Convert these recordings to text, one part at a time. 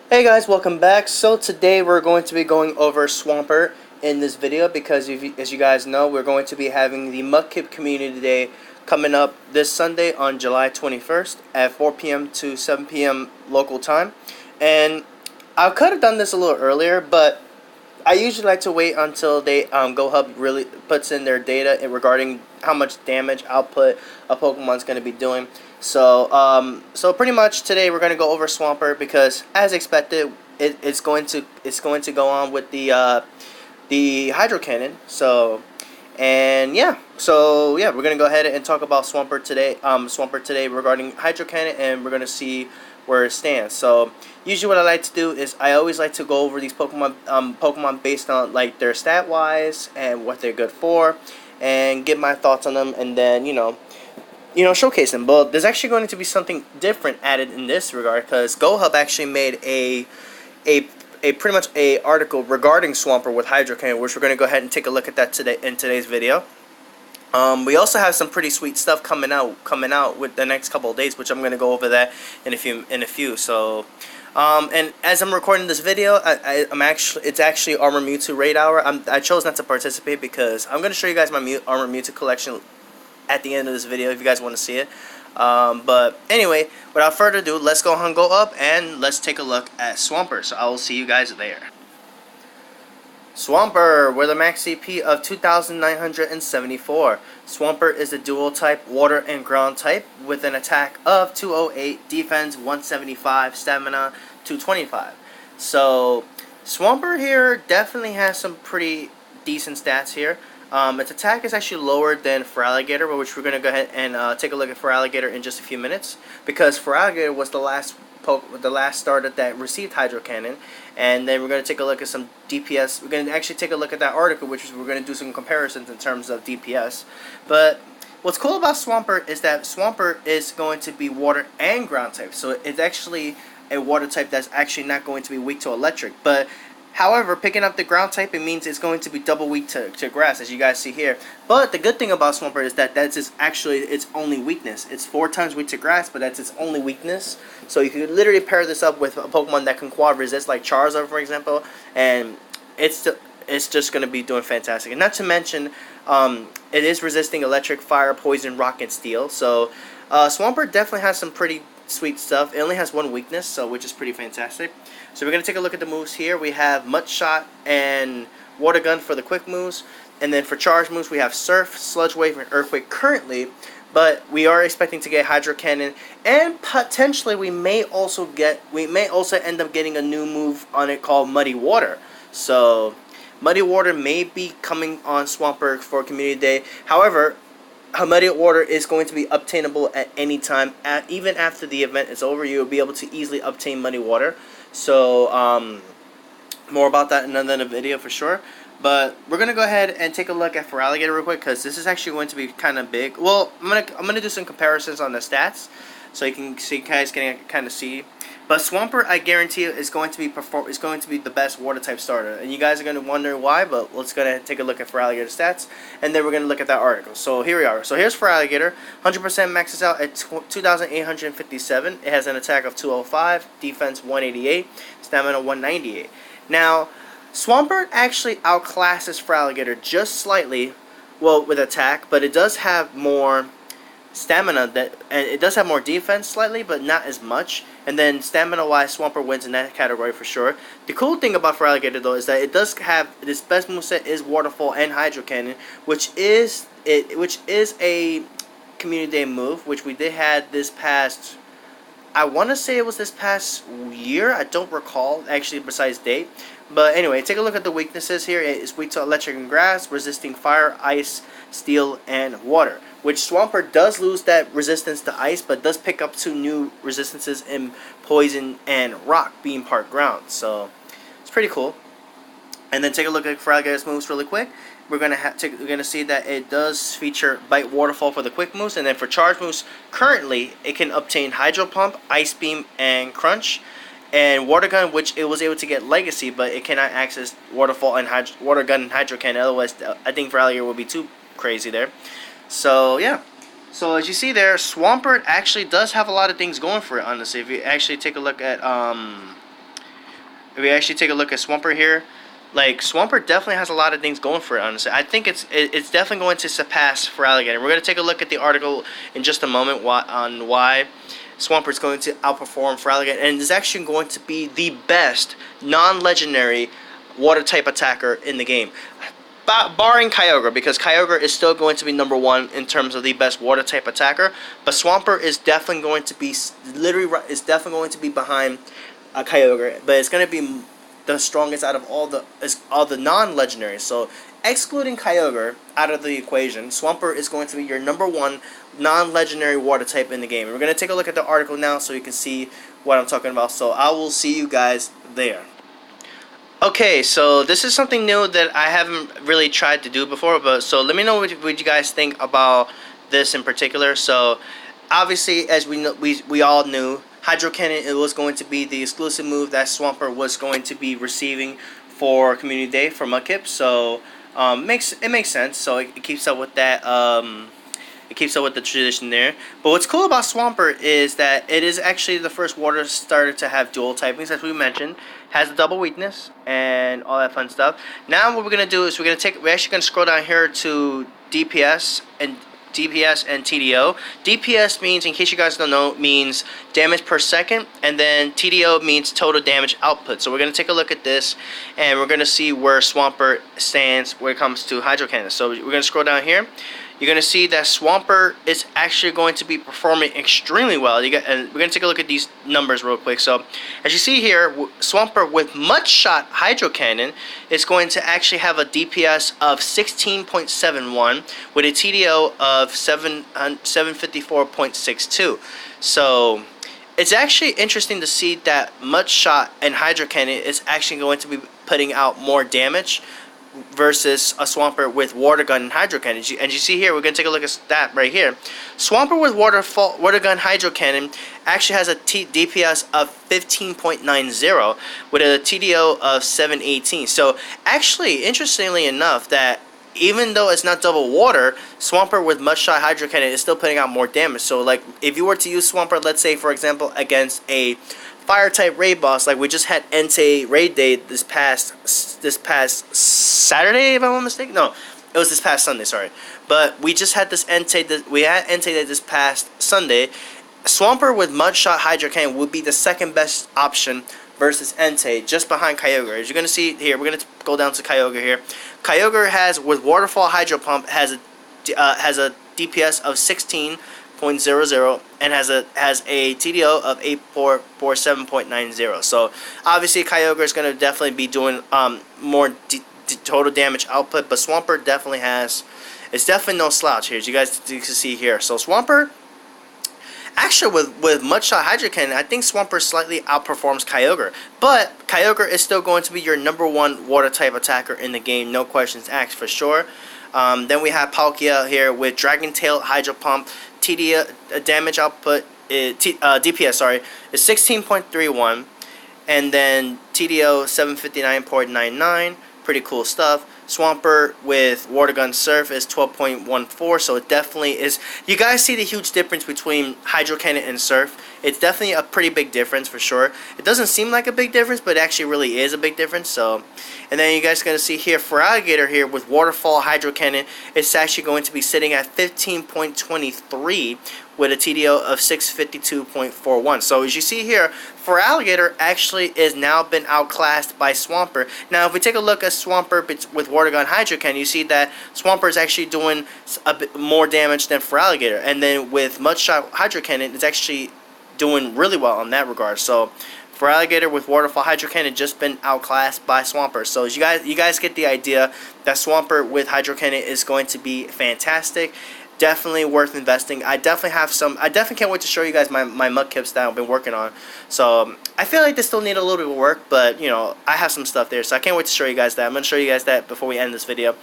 Hey guys, welcome back. So today we're going to be going over Swampert in this video because as you guys know, we're going to be having the Mudkip Community Day coming up this Sunday on July 21st at 4 p.m. to 7 p.m. local time. And I could have done this a little earlier, but I usually like to wait until they GoHub really puts in their data regarding how much damage output a Pokemon's going to be doing. So pretty much today we're going to go over Swampert because, as expected, it's going to go on with the Hydro Cannon. So we're going to go ahead and talk about Swampert today regarding Hydro Cannon, and we're going to see where it stands. So usually what I like to do is I always like to go over these Pokemon based on like their stat wise and what they're good for, and get my thoughts on them, and then showcase them. But there's actually going to be something different added in this regard because GoHub actually made a pretty much a article regarding Swampert with Hydro Cannon, which we're going to go ahead and take a look at that today in today's video. We also have some pretty sweet stuff coming out with the next couple of days, which I'm going to go over that in a few. So, and as I'm recording this video, it's actually Armor Mewtwo Raid Hour. I chose not to participate because I'm going to show you guys my Armor Mewtwo collection at the end of this video if you guys want to see it. But anyway, without further ado, let's go up and let's take a look at Swampert. So I will see you guys there. Swampert with a max CP of 2,974. Swampert is a dual type water and ground type with an attack of 208, defense 175, stamina 225. So Swampert here definitely has some pretty decent stats here. Its attack is actually lower than Feraligatr, which we're going to go ahead and take a look at Feraligatr in just a few minutes, because Feraligatr was the last starter that received Hydro Cannon. And then we're going to take a look at some DPS. We're going to actually take a look at that article, we're going to do some comparisons in terms of DPS. But what's cool about Swampert is that Swampert is going to be water and ground type, so it's actually a water type that's actually not going to be weak to electric. But however, picking up the ground type, it means it's going to be double weak to grass, as you guys see here. But the good thing about Swampert is that that's actually its only weakness. It's 4 times weak to grass, but that's its only weakness. So you could literally pair this up with a Pokemon that can quad resist, like Charizard, for example, and it's just going to be doing fantastic. And not to mention, it is resisting electric, fire, poison, rock, and steel. So Swampert definitely has some pretty sweet stuff. It only has one weakness, which is pretty fantastic. So we're going to take a look at the moves here. We have Mud Shot and Water Gun for the quick moves. And then for charge moves, we have Surf, Sludge Wave, and Earthquake currently. But we are expecting to get Hydro Cannon, and potentially we may also end up getting a new move on it called Muddy Water. So Muddy Water may be coming on Swampert for Community Day. However, Muddy Water is going to be obtainable at any time. Even after the event is over, you will be able to easily obtain Muddy Water. So more about that in another video for sure. But we're gonna go ahead and take a look at Feraligatr real quick, because this is actually going to be kind of big. Well, I'm gonna do some comparisons on the stats, so you guys can kind of see. But Swampert, I guarantee you, is going to be the best water type starter, and you guys are gonna wonder why. But let's go take a look at Feraligatr stats, and then we're gonna look at that article. So here we are. So here's Feraligatr. 100% maxes out at 2,857. It has an attack of 205, defense 188, stamina 198. Now, Swampert actually outclasses Feraligatr just slightly, well, with attack, but it does have more stamina, and it does have more defense slightly, but not as much. And then stamina wise, Swampert wins in that category for sure. The cool thing about Feraligatr though is that it does have its best moveset is Waterfall and Hydro Cannon, which is a Community Day move, which we did had this past, I want to say it was this past year. I don't recall actually besides date. But anyway, take a look at the weaknesses here. It is weak to electric and grass, resisting fire, ice, steel, and water. Which Swampert does lose that resistance to ice, but does pick up 2 new resistances in poison and rock, being part ground. So it's pretty cool. And then take a look at Feraligatr's moves really quick. We're gonna see that it does feature Bite, Waterfall for the quick moves, and then for charge moves, currently it can obtain Hydro Pump, Ice Beam, and Crunch, and Water Gun, which it was able to get Legacy, but it cannot access Waterfall and Water Gun and Hydro Cannon. Otherwise, I think Feraligatr will be too crazy there. So yeah. So as you see there, Swampert actually does have a lot of things going for it. Honestly, if you actually take a look at if we actually take a look at Swampert here, like Swampert definitely has a lot of things going for it. Honestly, I think it's definitely going to surpass Feraligatr. We're going to take a look at the article in just a moment on why Swampert's going to outperform Feraligatr, and is actually going to be the best non-legendary water type attacker in the game, barring Kyogre, because Kyogre is still going to be number one in terms of the best water type attacker. But Swampert is definitely going to be behind Kyogre, but it's going to be the strongest out of all the non-legendaries. So excluding Kyogre out of the equation, Swampert is going to be your number one non-legendary water type in the game. And we're going to take a look at the article now so you can see what I'm talking about. So I will see you guys there. Okay, so this is something new that I haven't really tried to do before, but so let me know what you guys think about this in particular. So obviously, as we know, we all knew, Hydro Cannon, it was going to be the exclusive move that Swampert was going to be receiving for Community Day for Mudkip. So it makes sense. So it keeps up with that. It keeps up with the tradition there. But what's cool about Swampert is that it is actually the first water starter to have dual typings, as we mentioned. Has a double weakness and all that fun stuff. Now what we're gonna do is we're actually gonna scroll down here to DPS and TDO. DPS means, in case you guys don't know, means damage per second, and then TDO means total damage output. So we're going to take a look at this, and we're going to see where Swampert stands when it comes to Hydro Cannon. So we're going to scroll down here. You're going to see that Swampert is actually going to be performing extremely well. And we're going to take a look at these numbers real quick. So as you see here, Swampert with Mudshot Hydro Cannon is going to actually have a DPS of 16.71 with a TDO of 754.62. So it's actually interesting to see that Mudshot and Hydro Cannon is actually going to be putting out more damage versus a Swampert with Water Gun and Hydro Cannon. And you see here, we're going to take a look at that right here. Swampert with Water Gun Hydro Cannon actually has a DPS of 15.90 with a TDO of 718. So actually, interestingly enough, that even though it's not double water, Swampert with Mudshot Hydro Cannon is still putting out more damage. So like if you were to use Swampert, let's say for example against a fire type raid boss, like we just had Entei raid day this past Saturday, if I'm not mistaken. No, it was this past Sunday, sorry. But we just had this Entei day this past Sunday. Swampert with Mudshot Hydro Cannon would be the second best option versus Entei, just behind Kyogre. As you're gonna see here, we're gonna go down to Kyogre here. Kyogre has, with Waterfall Hydro Pump, has a DPS of 16.00 and has a TDO of 847.90. So obviously Kyogre is going to definitely be doing more total damage output, but Swampert definitely has, it's definitely no slouch here, as you guys can see here. So Swampert, actually with Mudshot Hydro Cannon, I think Swampert slightly outperforms Kyogre, but Kyogre is still going to be your number one water type attacker in the game, no questions asked for sure. Then we have Palkia here with Dragon Tail Hydro Pump. TD damage output DPS is 16.31, and then TDO 759.99. Pretty cool stuff. Swampert with Water Gun Surf is 12.14, so it definitely is. You guys see the huge difference between Hydro Cannon and Surf. It's definitely a pretty big difference for sure. It doesn't seem like a big difference, but it actually really is a big difference. So, and then you guys are going to see here, Feraligatr here with Waterfall Hydro Cannon, it's actually going to be sitting at 15.23 with a TDO of 652.41. So as you see here, Feraligatr actually is now been outclassed by Swampert. Now if we take a look at Swampert with Water Gun Hydro Cannon, you see that Swampert is actually doing a bit more damage than Feraligatr. And then with Mudshot Hydro Cannon, it's actually doing really well in that regard. So Feraligatr with Waterfall Hydro Cannon just been outclassed by Swampert. So as you guys get the idea that Swampert with Hydro Cannon is going to be fantastic. Definitely worth investing. I definitely can't wait to show you guys my Mudkips that I've been working on. So I feel like they still need a little bit of work, but you know, I have some stuff there, so I can't wait to show you guys that. I'm going to show you guys that before we end this video.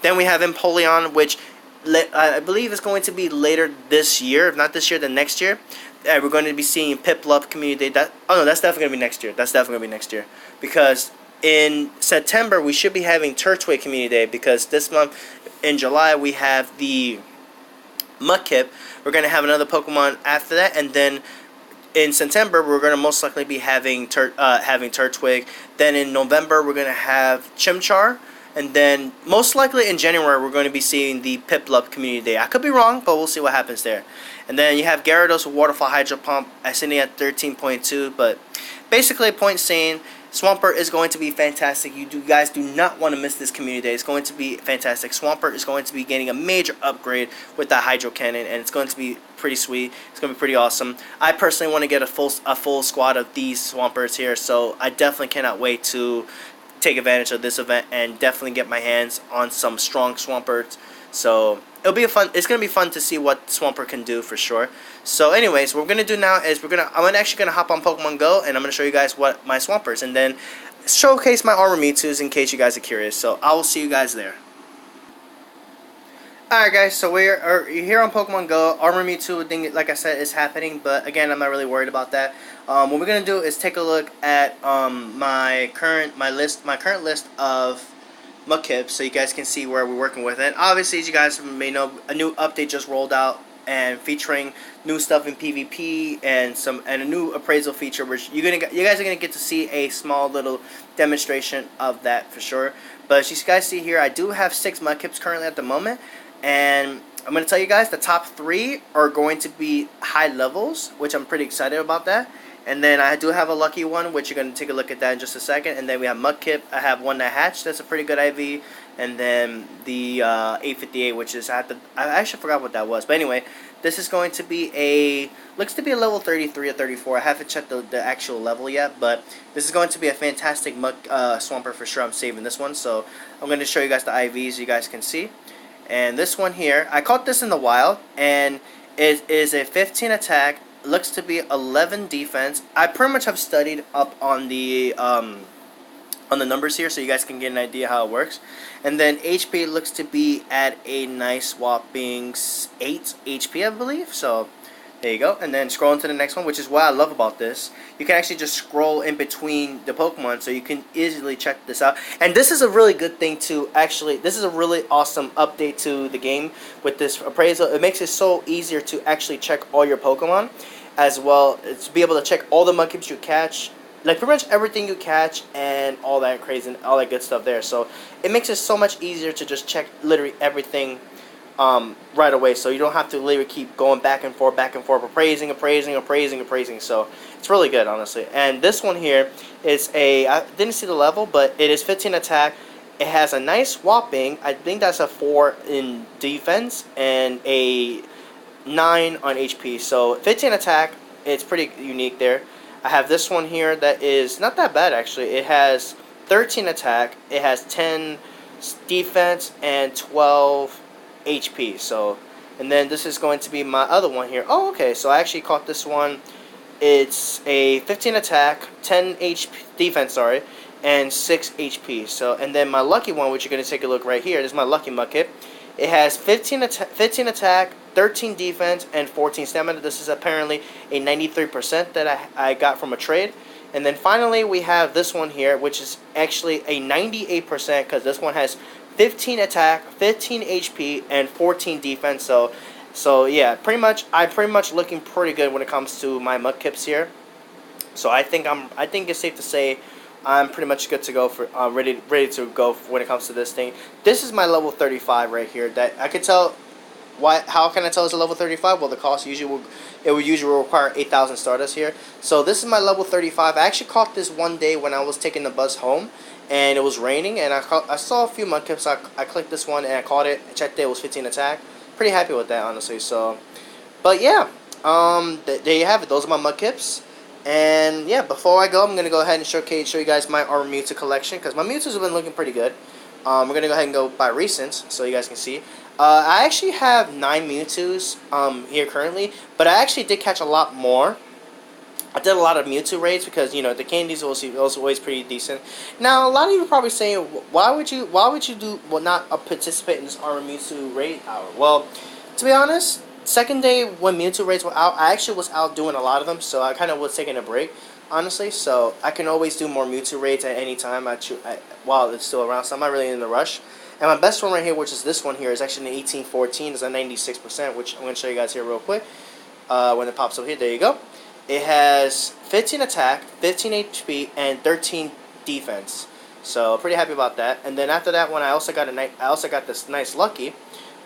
Then we have Empoleon, which I believe is going to be later this year. If not this year, then next year. We're going to be seeing Piplup Community Day. Oh no, that's definitely going to be next year. That's definitely going to be next year. Because in September, we should be having Turtwig Community Day, because this month, in July, we have the Mudkip. We're going to have another Pokemon after that, and then in September, we're going to most likely be having Turtwig. Then in November, we're going to have Chimchar. And then most likely in January, we're going to be seeing the Piplup Community Day. I could be wrong, but we'll see what happens there. And then you have Gyarados with Waterfall Hydro Pump. I sitting at 13.2, but basically, point saying, Swampert is going to be fantastic. You guys do not want to miss this community day. It's going to be fantastic. Swampert is going to be getting a major upgrade with that Hydro Cannon, and it's going to be pretty sweet. It's going to be pretty awesome. I personally want to get a full squad of these Swamperts here, so I definitely cannot wait to take advantage of this event and definitely get my hands on some strong Swamperts. So it'll be it's gonna be fun to see what Swampert can do for sure. So anyways, what we're gonna do now is I'm actually gonna hop on Pokemon Go, and I'm gonna show you guys what my Swamperts, and then showcase my Armor Mewtwo's in case you guys are curious. So I will see you guys there. Alright guys, so we're here on Pokemon Go. Armor Mewtwo thing, like I said, is happening, but again, I'm not really worried about that. What we're gonna do is take a look at my current list of Mudkip, so you guys can see where we're working with it. Obviously, as you guys may know, a new update just rolled out and featuring new stuff in PvP and a new appraisal feature, which you guys are gonna get to see a small little demonstration of that for sure. But as you guys see here, I do have 6 Mudkips currently at the moment, and I'm gonna tell you guys the top 3 are going to be high levels, which I'm pretty excited about that. And then I do have a lucky one, which you're going to take a look at that in just a second. And then we have Mudkip. I have one that hatched. That's a pretty good IV. And then the 858, which is I actually forgot what that was. But anyway, this is going to be looks to be a level 33 or 34. I haven't checked the actual level yet, but this is going to be a fantastic Swampert for sure. I'm saving this one, so I'm going to show you guys the IVs so you guys can see. And this one here, I caught this in the wild, and it is a 15 attack. Looks to be 11 defense. I pretty much have studied up on the numbers here, so you guys can get an idea how it works. And then HP looks to be at a nice whopping 8 HP, I believe. So there you go. And then scroll into the next one, which is what I love about this. You can actually just scroll in between the Pokemon, so you can easily check this out. And this is a really good thing to actually. This is a really awesome update to the game with this appraisal. It makes it so easier to actually check all your Pokemon, as well to be able to check all the Mudkips you catch, like pretty much everything you catch, and all that crazy and all that good stuff there. So it makes it so much easier to just check literally everything right away, so you don't have to literally keep going back and forth, appraising. So it's really good, honestly. And this one here is I didn't see the level, but it is 15 attack. It has a nice whopping, I think that's a 4 in defense and a 9 on HP. So 15 attack, it's pretty unique there. I have this one here that is not that bad actually. It has 13 attack, it has 10 defense and 12 HP. So, and then this is going to be my other one here. Oh, okay. So I actually caught this one. It's a 15 attack, 10 HP defense, sorry, and 6 HP. So, and then my lucky one, which you're going to take a look right here. This is my lucky Mudkip. It has 15 attack, 13 defense, and 14 stamina. This is apparently a 93% that I got from a trade. And then finally, we have this one here, which is actually a 98% because this one has 15 attack, 15 HP, and 14 defense. So yeah, I'm pretty much looking pretty good when it comes to my Mudkips here. So I think it's safe to say I'm pretty much good to go for ready to go when it comes to this thing. This is my level 35 right here. That I could tell. How can I tell it's a level 35? Well, the cost will usually require 8,000 Stardust here. So this is my level 35. I actually caught this one day when I was taking the bus home, and it was raining, and I saw a few Mudkips. I clicked this one and I caught it. I checked it was 15 attack. Pretty happy with that, honestly. So, but yeah, there you have it. Those are my Mudkips. And yeah, before I go, I'm gonna go ahead and show you guys my Armor Mewtwo collection because my Mewtwo's have been looking pretty good. We're gonna go ahead and go by recent so you guys can see. I actually have 9 Mewtwo's here currently, but I actually did catch a lot more. I did a lot of Mewtwo raids because, you know, the candies are also always pretty decent. Now, a lot of you are probably saying, why would you not participate in this Armor Mewtwo raid hour? Well, to be honest, second day when Mewtwo raids were out, I actually was out doing a lot of them, so I kind of was taking a break, honestly. So I can always do more Mewtwo raids at any time while it's still around, so I'm not really in the rush. And my best one right here, which is this one here, is actually an 1814. It's a 96%, which I'm going to show you guys here real quick when it pops up here. There you go. It has 15 attack, 15 HP, and 13 defense. So pretty happy about that. And then after that one, I also got this nice lucky,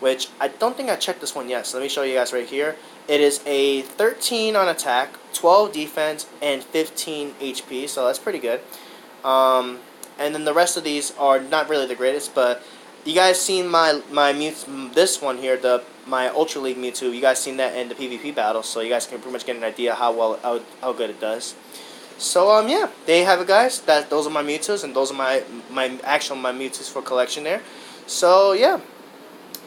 which I don't think I checked this one yet. So let me show you guys right here. It is a 13 on attack, 12 defense, and 15 HP. So that's pretty good. And then the rest of these are not really the greatest, but you guys seen my Mewtwo, this one here, my Ultra League Mewtwo. You guys seen that in the PvP battle, so you guys can pretty much get an idea how good it does. So yeah, there you have it, guys. Those are my Mewtwo's, and those are my Mewtwo's for collection there. So yeah,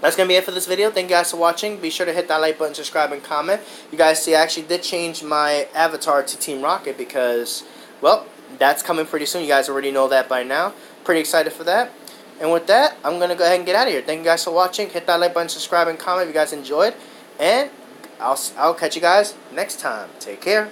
that's gonna be it for this video. Thank you guys for watching. Be sure to hit that like button, subscribe, and comment. You guys see, I actually did change my avatar to Team Rocket because, well, that's coming pretty soon. You guys already know that by now. Pretty excited for that. And with that, I'm going to go ahead and get out of here. Thank you guys for watching. Hit that like button, subscribe, and comment if you guys enjoyed. And I'll catch you guys next time. Take care.